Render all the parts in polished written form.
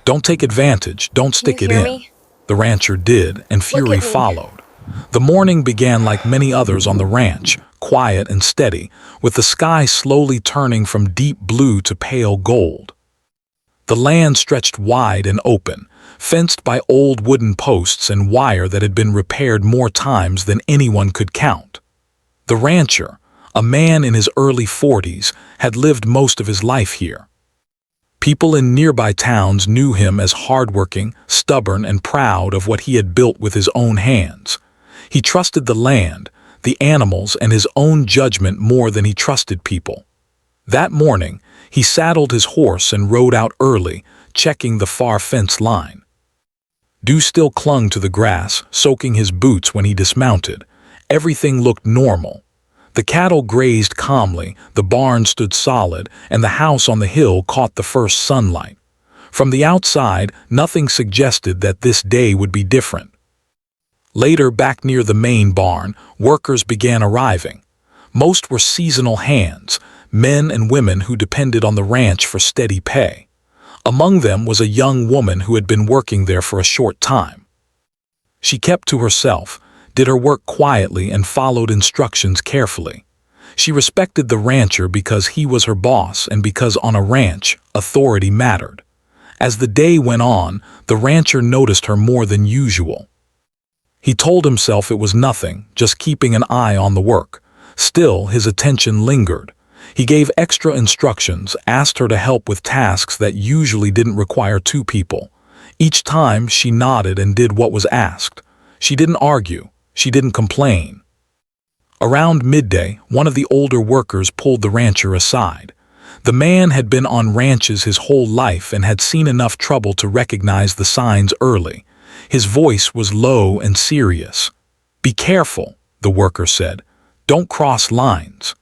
Don't take advantage, don't Can you stick it hear in. me? The rancher did, and Look fury at me. followed. The morning began like many others on the ranch, quiet and steady, with the sky slowly turning from deep blue to pale gold. The land stretched wide and open, fenced by old wooden posts and wire that had been repaired more times than anyone could count. The rancher, a man in his early 40s, had lived most of his life here. People in nearby towns knew him as hardworking, stubborn, and proud of what he had built with his own hands. He trusted the land, the animals, and his own judgment more than he trusted people. That morning, he saddled his horse and rode out early, checking the far fence line. Dew still clung to the grass, soaking his boots when he dismounted. Everything looked normal. The cattle grazed calmly, the barn stood solid, and the house on the hill caught the first sunlight. From the outside, nothing suggested that this day would be different. Later, back near the main barn, workers began arriving. Most were seasonal hands, men and women who depended on the ranch for steady pay. Among them was a young woman who had been working there for a short time. She kept to herself, did her work quietly, and followed instructions carefully. She respected the rancher because he was her boss and because on a ranch, authority mattered. As the day went on, the rancher noticed her more than usual. He told himself it was nothing, just keeping an eye on the work. Still, his attention lingered. He gave extra instructions, asked her to help with tasks that usually didn't require two people. Each time, she nodded and did what was asked. She didn't argue. She didn't complain. Around midday, one of the older workers pulled the rancher aside. The man had been on ranches his whole life and had seen enough trouble to recognize the signs early. His voice was low and serious. "Be careful," the worker said. "Don't cross lines.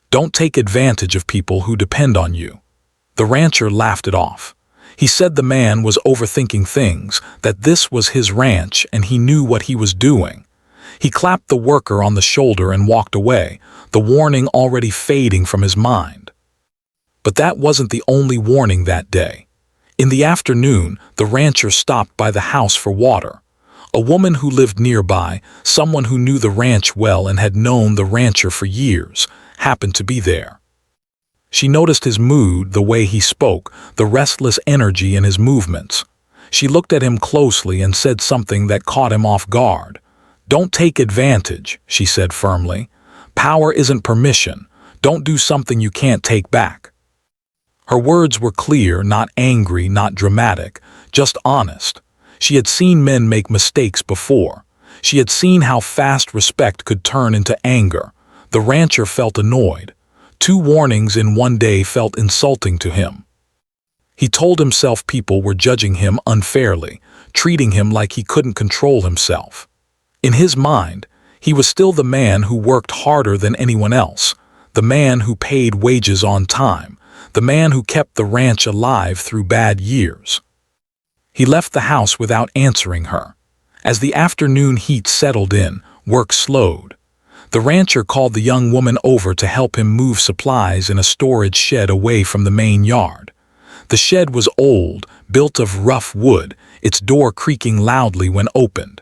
Don't take advantage of people who depend on you." The rancher laughed it off. He said the man was overthinking things, that this was his ranch and he knew what he was doing. He clapped the worker on the shoulder and walked away, the warning already fading from his mind. But that wasn't the only warning that day. In the afternoon, the rancher stopped by the house for water. A woman who lived nearby, someone who knew the ranch well and had known the rancher for years, happened to be there. She noticed his mood, the way he spoke, the restless energy in his movements. She looked at him closely and said something that caught him off guard. "Don't take advantage," she said firmly. "Power isn't permission. Don't do something you can't take back." Her words were clear, not angry, not dramatic, just honest. She had seen men make mistakes before. She had seen how fast respect could turn into anger. The rancher felt annoyed. 2 warnings in one day felt insulting to him. He told himself people were judging him unfairly, treating him like he couldn't control himself. In his mind, he was still the man who worked harder than anyone else, the man who paid wages on time, the man who kept the ranch alive through bad years. He left the house without answering her. As the afternoon heat settled in, work slowed. The rancher called the young woman over to help him move supplies in a storage shed away from the main yard. The shed was old, built of rough wood, its door creaking loudly when opened.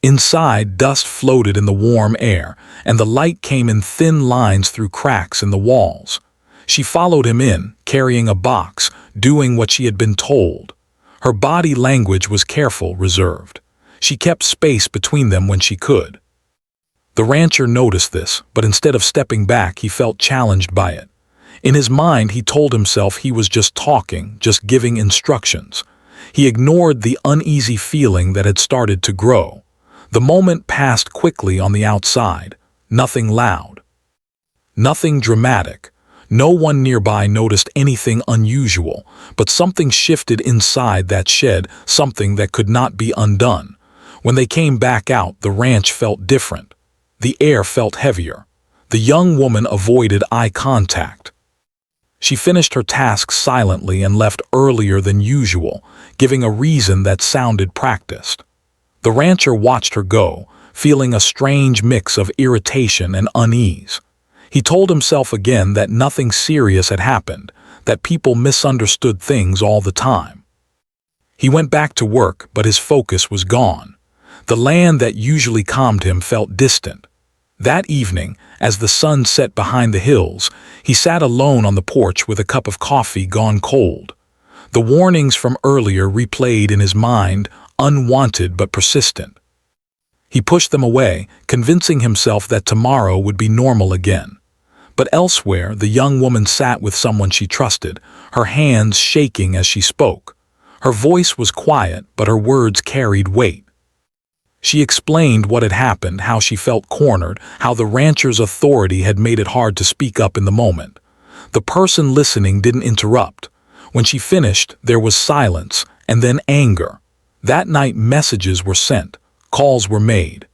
Inside, dust floated in the warm air, and the light came in thin lines through cracks in the walls. She followed him in, carrying a box, doing what she had been told. Her body language was careful, reserved. She kept space between them when she could. The rancher noticed this, but instead of stepping back, he felt challenged by it. In his mind, he told himself he was just talking, just giving instructions. He ignored the uneasy feeling that had started to grow. The moment passed quickly on the outside. Nothing loud. Nothing dramatic. No one nearby noticed anything unusual, but something shifted inside that shed, something that could not be undone. When they came back out, the ranch felt different. The air felt heavier. The young woman avoided eye contact. She finished her task silently and left earlier than usual, giving a reason that sounded practiced. The rancher watched her go, feeling a strange mix of irritation and unease. He told himself again that nothing serious had happened, that people misunderstood things all the time. He went back to work, but his focus was gone. The land that usually calmed him felt distant. That evening, as the sun set behind the hills, he sat alone on the porch with a cup of coffee gone cold. The warnings from earlier replayed in his mind, unwanted but persistent. He pushed them away, convincing himself that tomorrow would be normal again. But elsewhere, the young woman sat with someone she trusted, her hands shaking as she spoke. Her voice was quiet, but her words carried weight. She explained what had happened, how she felt cornered, how the rancher's authority had made it hard to speak up in the moment. The person listening didn't interrupt. When she finished, there was silence, and then anger. That night messages were sent, calls were made.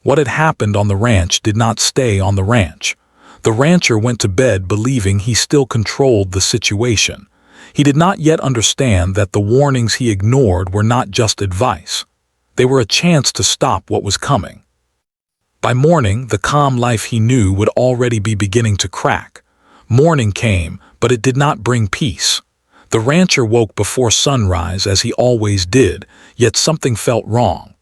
What had happened on the ranch did not stay on the ranch. The rancher went to bed believing he still controlled the situation. He did not yet understand that the warnings he ignored were not just advice. They were a chance to stop what was coming. By morning, the calm life he knew would already be beginning to crack. Morning came, but it did not bring peace. The rancher woke before sunrise as he always did, yet something felt wrong.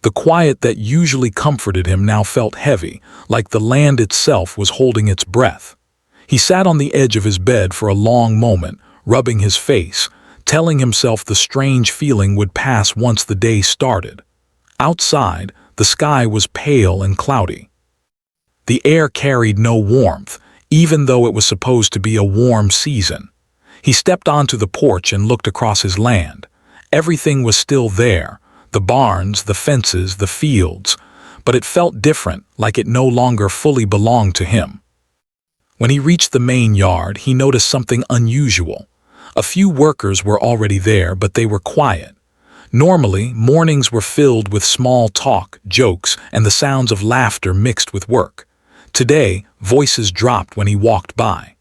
The quiet that usually comforted him now felt heavy, like the land itself was holding its breath. He sat on the edge of his bed for a long moment, rubbing his face, telling himself the strange feeling would pass once the day started. Outside, the sky was pale and cloudy. The air carried no warmth, even though it was supposed to be a warm season. He stepped onto the porch and looked across his land. Everything was still there, the barns, the fences, the fields, but it felt different, like it no longer fully belonged to him. When he reached the main yard, he noticed something unusual. A few workers were already there, but they were quiet. Normally, mornings were filled with small talk, jokes, and the sounds of laughter mixed with work. Today, voices dropped when he walked by.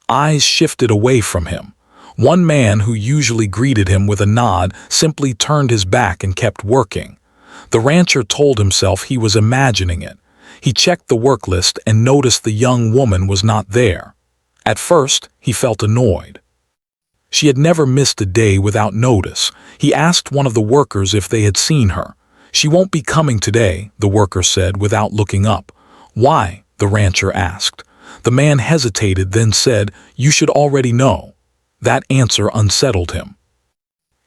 Eyes shifted away from him. One man who usually greeted him with a nod simply turned his back and kept working. The rancher told himself he was imagining it. He checked the work list and noticed the young woman was not there. At first, he felt annoyed. She had never missed a day without notice. He asked one of the workers if they had seen her. "She won't be coming today," the worker said without looking up. "Why?" the rancher asked. The man hesitated, then said, "You should already know." That answer unsettled him.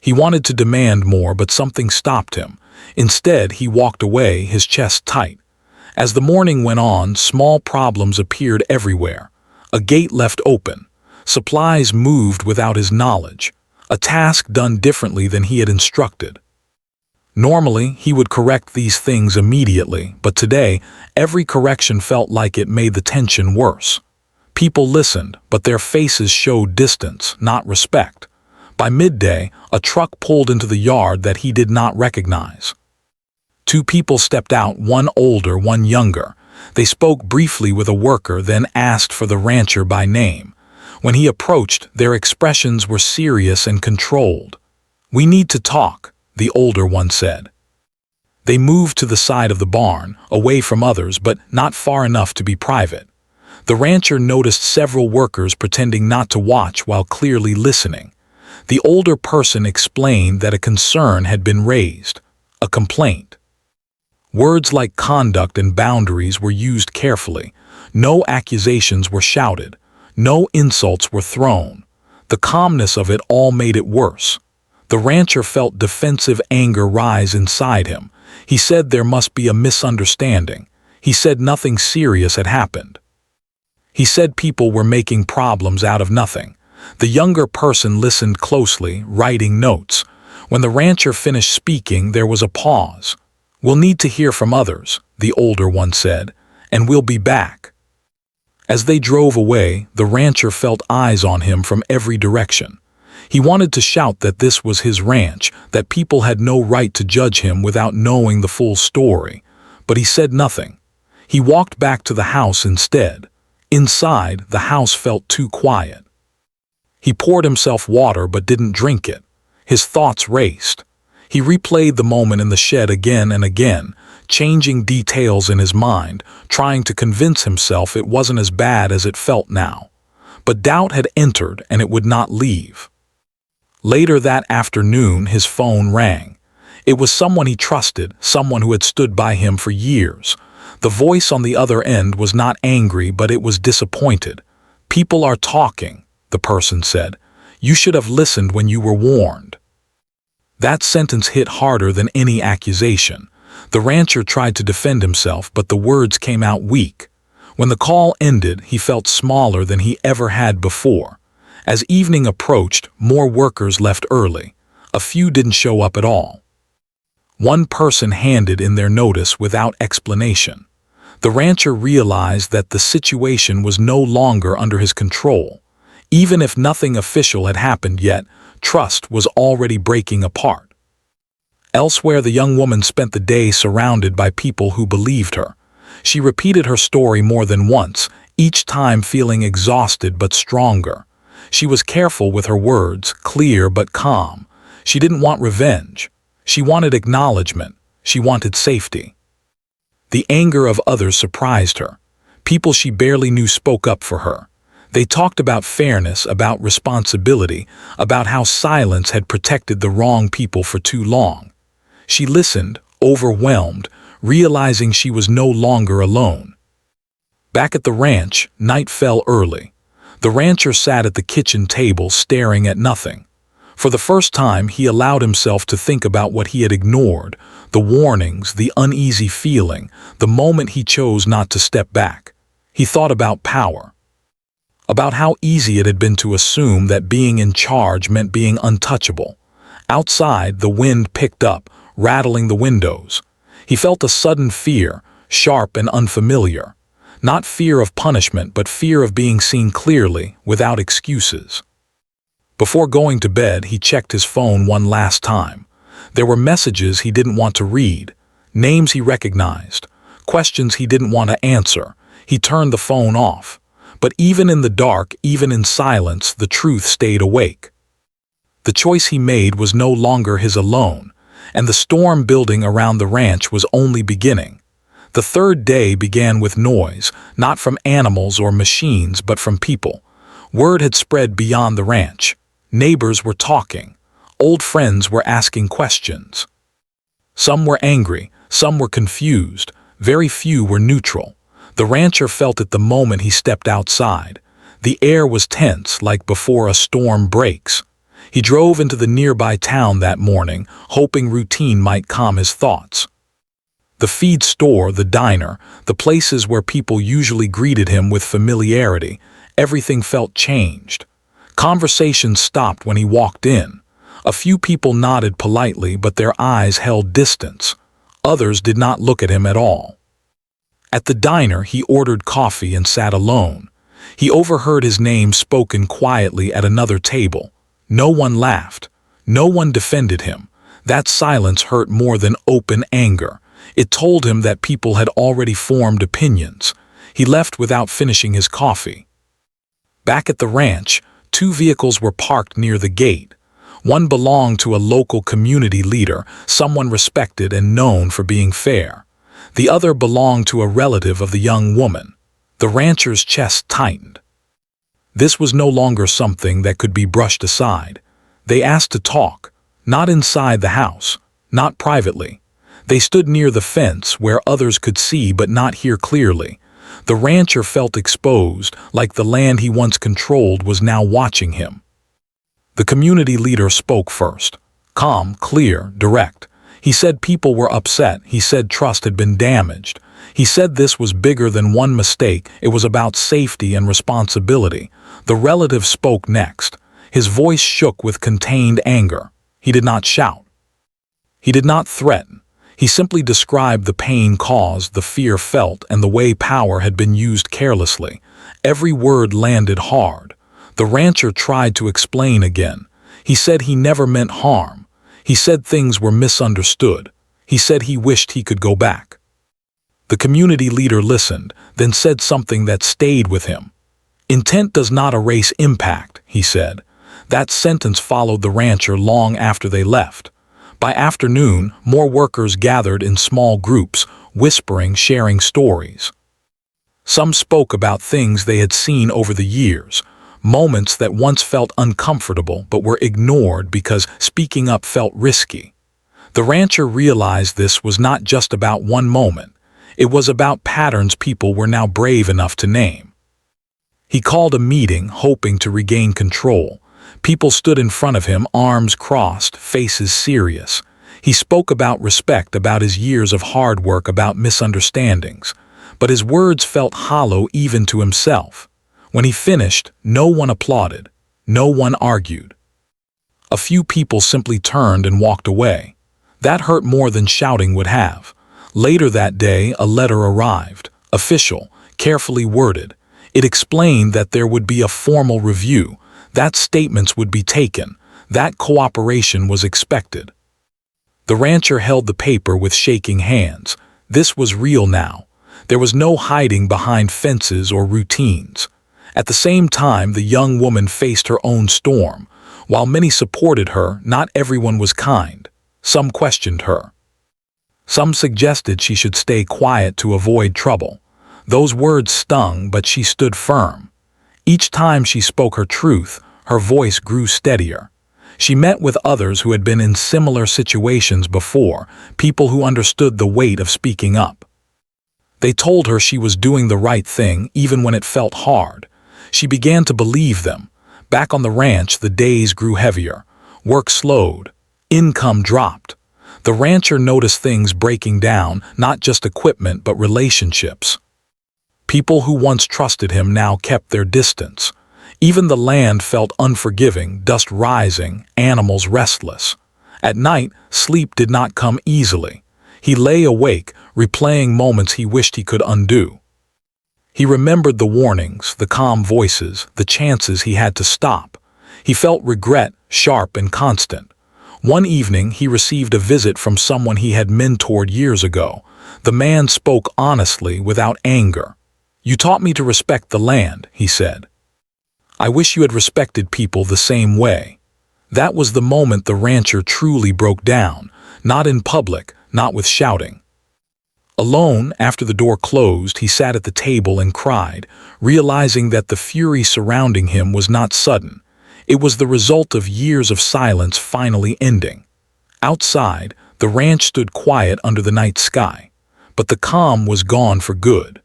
He wanted to demand more, but something stopped him. Instead, he walked away, his chest tight. As the morning went on, small problems appeared everywhere. A gate left open. Supplies moved without his knowledge. A task done differently than he had instructed. Normally, he would correct these things immediately, but today, every correction felt like it made the tension worse. People listened, but their faces showed distance, not respect. By midday, a truck pulled into the yard that he did not recognize. Two people stepped out, one older, one younger. They spoke briefly with a worker, then asked for the rancher by name. When he approached, their expressions were serious and controlled. "We need to talk," the older one said. They moved to the side of the barn, away from others, but not far enough to be private. The rancher noticed several workers pretending not to watch while clearly listening. The older person explained that a concern had been raised, a complaint. Words like conduct and boundaries were used carefully. No accusations were shouted. No insults were thrown. The calmness of it all made it worse. The rancher felt defensive anger rise inside him. He said there must be a misunderstanding. He said nothing serious had happened. He said people were making problems out of nothing. The younger person listened closely, writing notes. When the rancher finished speaking, there was a pause. "We'll need to hear from others," the older one said, "and we'll be back." As they drove away, the rancher felt eyes on him from every direction. He wanted to shout that this was his ranch, that people had no right to judge him without knowing the full story, but he said nothing. He walked back to the house instead. Inside, the house felt too quiet. He poured himself water but didn't drink it. His thoughts raced. He replayed the moment in the shed again and again, changing details in his mind, trying to convince himself it wasn't as bad as it felt now. But doubt had entered and it would not leave. Later that afternoon, his phone rang. It was someone he trusted, someone who had stood by him for years. The voice on the other end was not angry, but it was disappointed. "People are talking," the person said. "You should have listened when you were warned." That sentence hit harder than any accusation. The rancher tried to defend himself, but the words came out weak. When the call ended, he felt smaller than he ever had before. As evening approached, more workers left early. A few didn't show up at all. One person handed in their notice without explanation. The rancher realized that the situation was no longer under his control. Even if nothing official had happened yet, trust was already breaking apart. Elsewhere, the young woman spent the day surrounded by people who believed her. She repeated her story more than once, each time feeling exhausted but stronger. She was careful with her words, clear but calm. She didn't want revenge. She wanted acknowledgement. She wanted safety. The anger of others surprised her. People she barely knew spoke up for her. They talked about fairness, about responsibility, about how silence had protected the wrong people for too long. She listened, overwhelmed, realizing she was no longer alone. Back at the ranch, night fell early. The rancher sat at the kitchen table staring at nothing. For the first time, he allowed himself to think about what he had ignored, the warnings, the uneasy feeling, the moment he chose not to step back. He thought about power, about how easy it had been to assume that being in charge meant being untouchable. Outside, the wind picked up, rattling the windows. He felt a sudden fear, sharp and unfamiliar. Not fear of punishment, but fear of being seen clearly, without excuses. Before going to bed, he checked his phone one last time. There were messages he didn't want to read, names he recognized, questions he didn't want to answer. He turned the phone off. But even in the dark, even in silence, the truth stayed awake. The choice he made was no longer his alone, and the storm building around the ranch was only beginning. The third day began with noise, not from animals or machines, but from people. Word had spread beyond the ranch. Neighbors were talking. Old friends were asking questions. Some were angry, some were confused, very few were neutral. The rancher felt it the moment he stepped outside. The air was tense, like before a storm breaks. He drove into the nearby town that morning, hoping routine might calm his thoughts. The feed store, the diner, the places where people usually greeted him with familiarity, everything felt changed. Conversations stopped when he walked in. A few people nodded politely, but their eyes held distance. Others did not look at him at all. At the diner, he ordered coffee and sat alone. He overheard his name spoken quietly at another table. No one laughed. No one defended him. That silence hurt more than open anger. It told him that people had already formed opinions. He left without finishing his coffee. Back at the ranch, 2 vehicles were parked near the gate. One belonged to a local community leader, someone respected and known for being fair. The other belonged to a relative of the young woman. The rancher's chest tightened. This was no longer something that could be brushed aside. They asked to talk, not inside the house, not privately. They stood near the fence where others could see but not hear clearly. The rancher felt exposed, like the land he once controlled was now watching him. The community leader spoke first. Calm, clear, direct. He said people were upset. He said trust had been damaged. He said this was bigger than one mistake. It was about safety and responsibility. The relative spoke next. His voice shook with contained anger. He did not shout. He did not threaten. He simply described the pain caused, the fear felt, and the way power had been used carelessly. Every word landed hard. The rancher tried to explain again. He said he never meant harm. He said things were misunderstood. He said he wished he could go back. The community leader listened, then said something that stayed with him. Intent does not erase impact, he said. That sentence followed the rancher long after they left. By afternoon, more workers gathered in small groups, whispering, sharing stories. Some spoke about things they had seen over the years, Moments that once felt uncomfortable but were ignored because speaking up felt risky. The rancher realized this was not just about one moment. It was about patterns people were now brave enough to name. He called a meeting, hoping to regain control. People stood in front of him, arms crossed, faces serious. He spoke about respect, about his years of hard work, about misunderstandings. But his words felt hollow even to himself. When he finished, no one applauded. No one argued. A few people simply turned and walked away. That hurt more than shouting would have. Later that day, a letter arrived, official, carefully worded. It explained that there would be a formal review, that statements would be taken, that cooperation was expected. The rancher held the paper with shaking hands. This was real now. There was no hiding behind fences or routines. At the same time, the young woman faced her own storm. While many supported her, not everyone was kind. Some questioned her. Some suggested she should stay quiet to avoid trouble. Those words stung, but she stood firm. Each time she spoke her truth, her voice grew steadier. She met with others who had been in similar situations before, people who understood the weight of speaking up. They told her she was doing the right thing even when it felt hard. She began to believe them. Back on the ranch, the days grew heavier. Work slowed. Income dropped. The rancher noticed things breaking down, not just equipment but relationships. People who once trusted him now kept their distance. Even the land felt unforgiving, dust rising, animals restless. At night, sleep did not come easily. He lay awake, replaying moments he wished he could undo. He remembered the warnings, the calm voices, the chances he had to stop. He felt regret, sharp and constant. One evening, he received a visit from someone he had mentored years ago. The man spoke honestly, without anger. "You taught me to respect the land," he said. "I wish you had respected people the same way." That was the moment the rancher truly broke down, not in public, not with shouting. Alone, after the door closed, he sat at the table and cried, realizing that the fury surrounding him was not sudden. It was the result of years of silence finally ending. Outside, the ranch stood quiet under the night sky, but the calm was gone for good.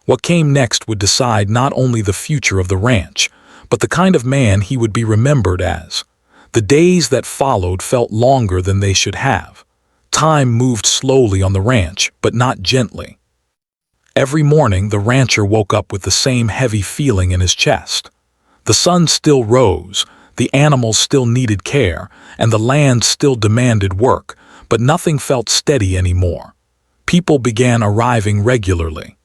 What came next would decide not only the future of the ranch, but the kind of man he would be remembered as. The days that followed felt longer than they should have. Time moved slowly on the ranch, but not gently. Every morning, the rancher woke up with the same heavy feeling in his chest. The sun still rose, the animals still needed care, and the land still demanded work, but nothing felt steady anymore. People began arriving regularly.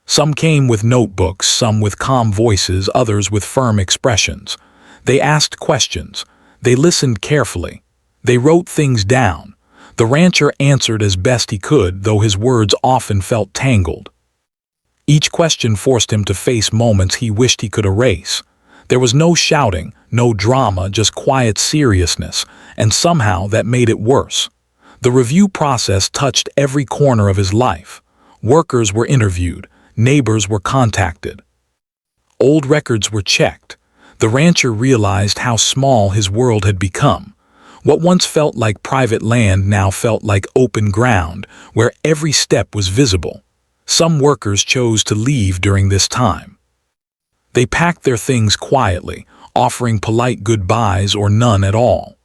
Some came with notebooks, some with calm voices, others with firm expressions. They asked questions. They listened carefully. They wrote things down. The rancher answered as best he could, though his words often felt tangled. Each question forced him to face moments he wished he could erase. There was no shouting, no drama, just quiet seriousness, and somehow that made it worse. The review process touched every corner of his life. Workers were interviewed. Neighbors were contacted. Old records were checked. The rancher realized how small his world had become. What once felt like private land now felt like open ground, where every step was visible. Some workers chose to leave during this time. They packed their things quietly, offering polite goodbyes or none at all.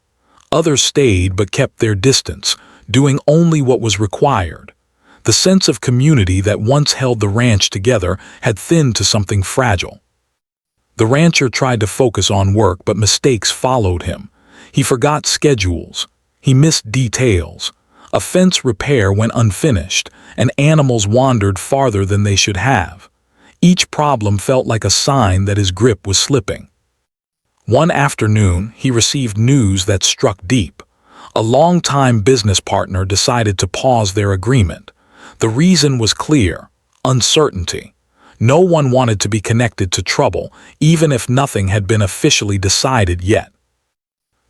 Others stayed but kept their distance, doing only what was required. The sense of community that once held the ranch together had thinned to something fragile. The rancher tried to focus on work, but mistakes followed him. He forgot schedules. He missed details. A fence repair went unfinished, and animals wandered farther than they should have. Each problem felt like a sign that his grip was slipping. One afternoon, he received news that struck deep. A longtime business partner decided to pause their agreement. The reason was clear: uncertainty. No one wanted to be connected to trouble, even if nothing had been officially decided yet.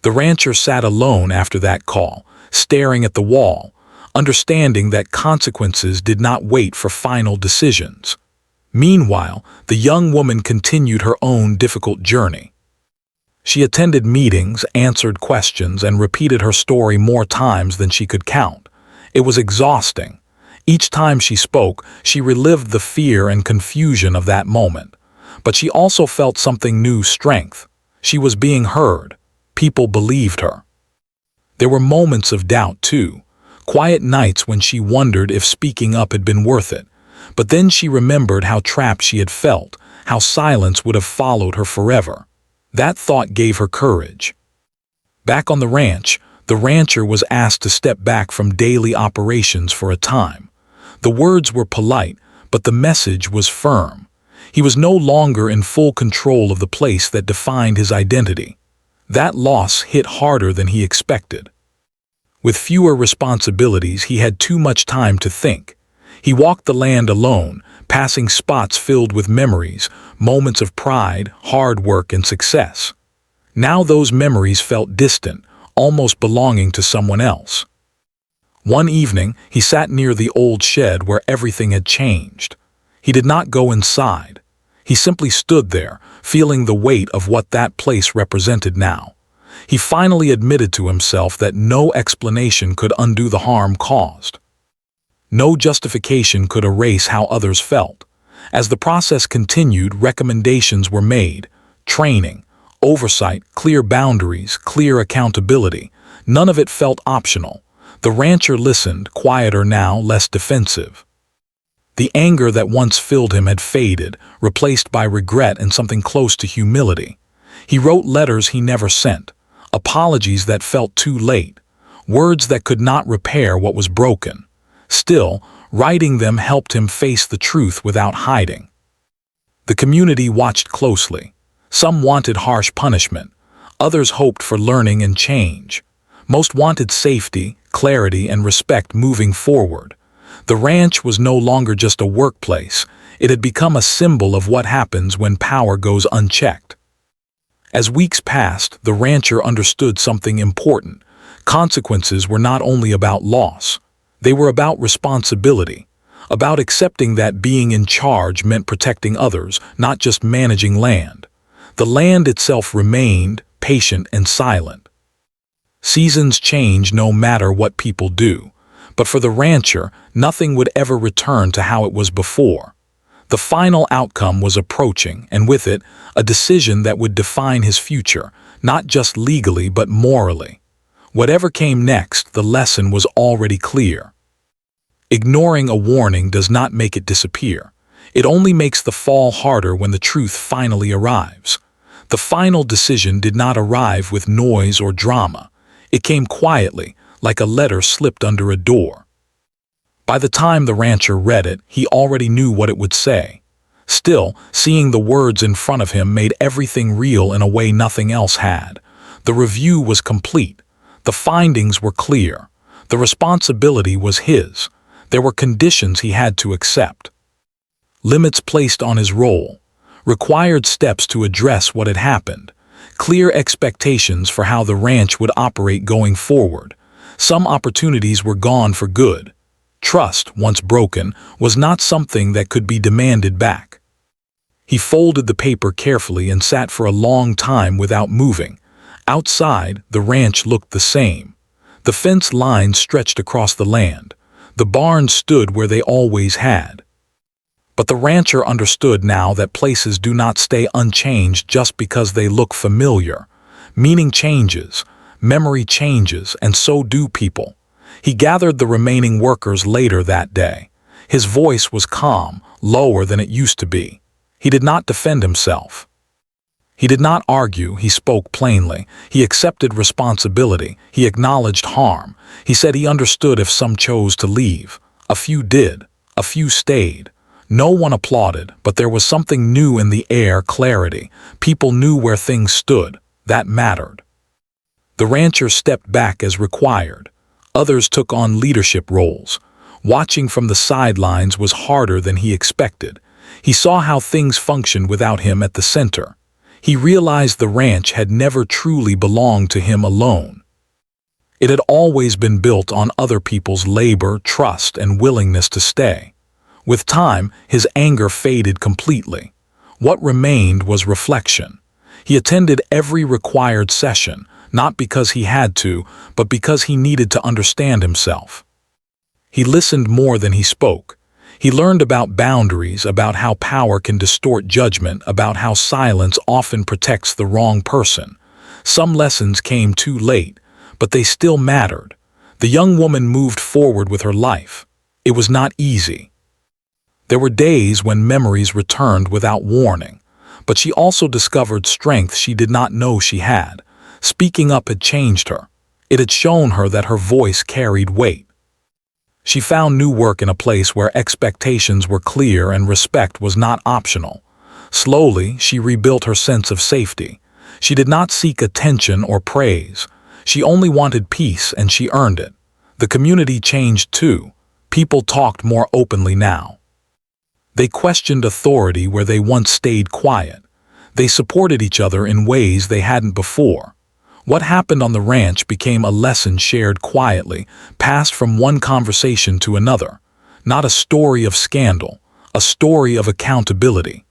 The rancher sat alone after that call, staring at the wall, understanding that consequences did not wait for final decisions. Meanwhile, the young woman continued her own difficult journey. She attended meetings, answered questions, and repeated her story more times than she could count. It was exhausting. Each time she spoke, she relived the fear and confusion of that moment. But she also felt something new: strength. She was being heard. People believed her. There were moments of doubt, too. Quiet nights when she wondered if speaking up had been worth it. But then she remembered how trapped she had felt, how silence would have followed her forever. That thought gave her courage. Back on the ranch, the rancher was asked to step back from daily operations for a time. The words were polite, but the message was firm. He was no longer in full control of the place that defined his identity. That loss hit harder than he expected. With fewer responsibilities, he had too much time to think. He walked the land alone, passing spots filled with memories, moments of pride, hard work, and success. Now those memories felt distant, almost belonging to someone else. One evening, he sat near the old shed where everything had changed. He did not go inside. He simply stood there, feeling the weight of what that place represented now. He finally admitted to himself that no explanation could undo the harm caused. No justification could erase how others felt. As the process continued, recommendations were made: training, oversight, clear boundaries, clear accountability. None of it felt optional. The rancher listened, quieter now, less defensive. The anger that once filled him had faded, replaced by regret and something close to humility. He wrote letters he never sent, apologies that felt too late, words that could not repair what was broken. Still, writing them helped him face the truth without hiding. The community watched closely. Some wanted harsh punishment. Others hoped for learning and change. Most wanted safety, clarity, and respect moving forward. The ranch was no longer just a workplace. It had become a symbol of what happens when power goes unchecked. As weeks passed, the rancher understood something important. Consequences were not only about loss. They were about responsibility, about accepting that being in charge meant protecting others, not just managing land. The land itself remained patient and silent. Seasons change no matter what people do, but for the rancher, nothing would ever return to how it was before. The final outcome was approaching, and with it, a decision that would define his future, not just legally but morally. Whatever came next, the lesson was already clear. Ignoring a warning does not make it disappear. It only makes the fall harder when the truth finally arrives. The final decision did not arrive with noise or drama. It came quietly, like a letter slipped under a door. By the time the rancher read it, he already knew what it would say. Still, seeing the words in front of him made everything real in a way nothing else had. The review was complete. The findings were clear. The responsibility was his. There were conditions he had to accept. Limits placed on his role. Required steps to address what had happened. Clear expectations for how the ranch would operate going forward. Some opportunities were gone for good. Trust, once broken, was not something that could be demanded back. He folded the paper carefully and sat for a long time without moving. Outside, the ranch looked the same. The fence line stretched across the land. The barns stood where they always had. But the rancher understood now that places do not stay unchanged just because they look familiar. Meaning changes, memory changes, and so do people. He gathered the remaining workers later that day. His voice was calm, lower than it used to be. He did not defend himself. He did not argue, he spoke plainly. He accepted responsibility. He acknowledged harm. He said he understood if some chose to leave. A few did. A few stayed. No one applauded, but there was something new in the air: clarity. People knew where things stood. That mattered. The rancher stepped back as required. Others took on leadership roles. Watching from the sidelines was harder than he expected. He saw how things functioned without him at the center. He realized the ranch had never truly belonged to him alone. It had always been built on other people's labor, trust, and willingness to stay. With time, his anger faded completely. What remained was reflection. He attended every required session, not because he had to, but because he needed to understand himself. He listened more than he spoke. He learned about boundaries, about how power can distort judgment, about how silence often protects the wrong person. Some lessons came too late, but they still mattered. The young woman moved forward with her life. It was not easy. There were days when memories returned without warning, but she also discovered strength she did not know she had. Speaking up had changed her. It had shown her that her voice carried weight. She found new work in a place where expectations were clear and respect was not optional. Slowly, she rebuilt her sense of safety. She did not seek attention or praise. She only wanted peace, and she earned it. The community changed too. People talked more openly now. They questioned authority where they once stayed quiet. They supported each other in ways they hadn't before. What happened on the ranch became a lesson shared quietly, passed from one conversation to another. Not a story of scandal, a story of accountability.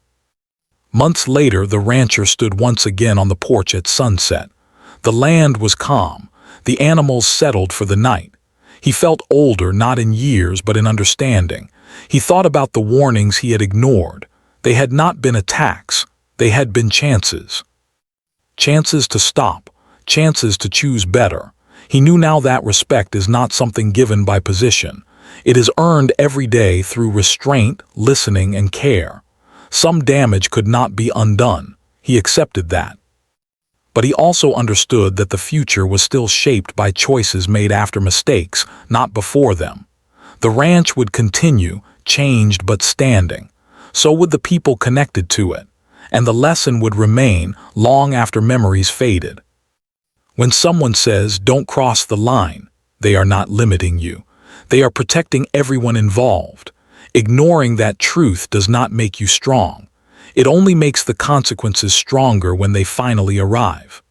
Months later, the rancher stood once again on the porch at sunset. The land was calm. The animals settled for the night. He felt older, not in years, but in understanding. He thought about the warnings he had ignored. They had not been attacks. They had been chances. Chances to stop. Chances to choose better. He knew now that respect is not something given by position. It is earned every day through restraint, listening, and care. Some damage could not be undone. He accepted that. But he also understood that the future was still shaped by choices made after mistakes, not before them. The ranch would continue, changed but standing. So would the people connected to it. And the lesson would remain long after memories faded. When someone says, "Don't cross the line," they are not limiting you. They are protecting everyone involved. Ignoring that truth does not make you strong. It only makes the consequences stronger when they finally arrive.